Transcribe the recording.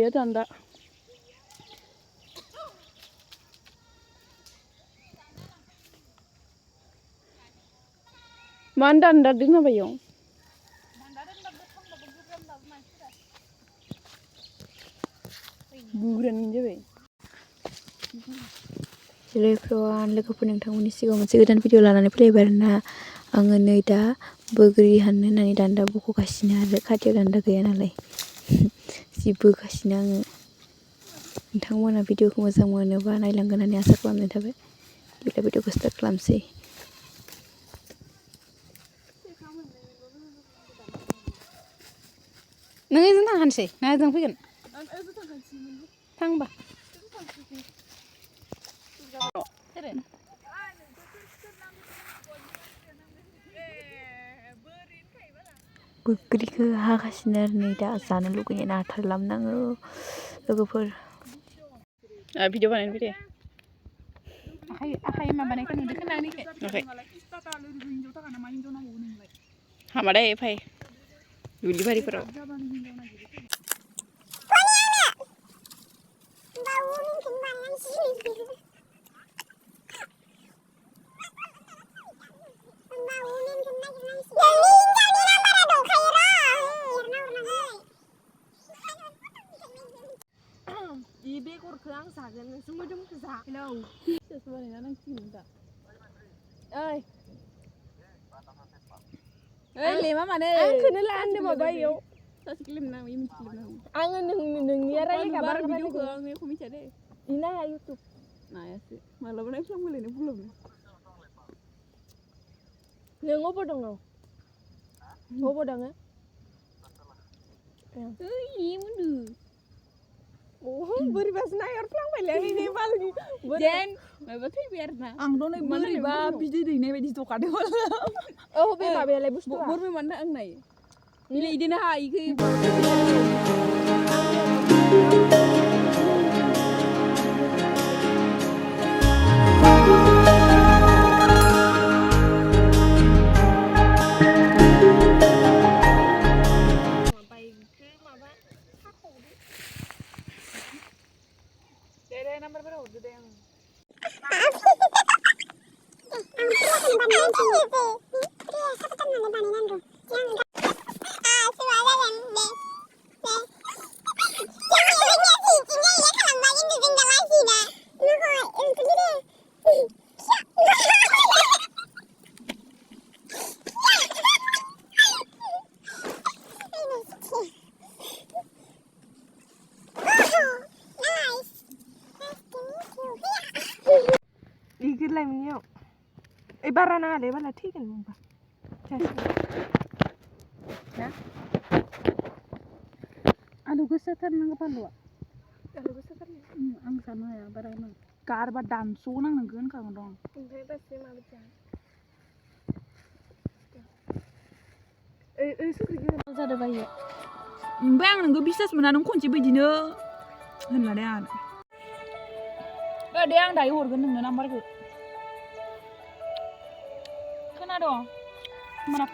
Iya tanda. Mana tanda di mana bayong? Bukan aja bay. Hello everyone, लोगोफोर नोंथांमोननि सिगाङाव मोनसे गोदान भिडिअ लानानै फैलायबाय आरोना आङो नै दा बोग्रि हाननो होननानै दान्दा बख'गासिनो आरो खाथियाव दान्दा गैया नालाय जि बोगासिनो आङो नोंथांमोना भिडिअखौ मोजां मोनोबा नायलांगोन होननानै आसा खालामनाय थाबाय बिदिब्ला भिडिअखौ स्टार्ट खालामसै नों ओजों थांखानोसै ना ओजों फैगोन थांबा बोग्रिखौ हागासिनो आरो नै दा जानो लुगैनाय नाथारलामोन आङो लोगोफोर भिडिअ बानायनो फैदे आखाइ माबानायखौ नुदों खोना आंनिखौ हामा दे फै दुब्लि बारिफोराव बेगरखौ आं जागोन नोंसो मोदोमखौ जा हेलौ बानायना नांसिगोन दा ओइ लेमा मानो आंखौनो लान्दो माबायाव सासे क्लिमना मिथिलिमना आङो नोंनिया रायलायखाबा भिडिअखौ आं एख' मिथिया दे नाया इउटुब नायासो मालाबा नायफ्लांबायलायनो भुलावनो नों अबाव दङ अबाव दङ ओइ मुनु बोरैबासो नायहरफ्लांबायलै आंनि बालनि जेन माबा थैबाय आरो ना आंथ' नै बोरैबा बिदै दैनाय बायदि दखादों औ बे माबायालाय बुस्थुआ बोरमाय मानो आं नाय बिलाय इदिनो हा इखो दे नाम्बारफोरा हरदो दे आं इगोरलाय मिनियाव ओइ बारा नाङालै बाला थैगोन नोंबा ना आलु गोसाथारनांगौ बानलुआ आलु गोसाथारनांगौ आं जानो हाया बारा होनांगौ गारबा दानस' नांगोन होनखागोन दं ओमफ्राय बासो माबायदि ओइ सुख्रिखौ जादों बायो ओमफ्राय आं नोंखौ बिसास मोना नों खनसे बिदिनो होननानै आं दे आं दायो हरगोन नोंनो नाम्बारखौ खोनादों होमबाना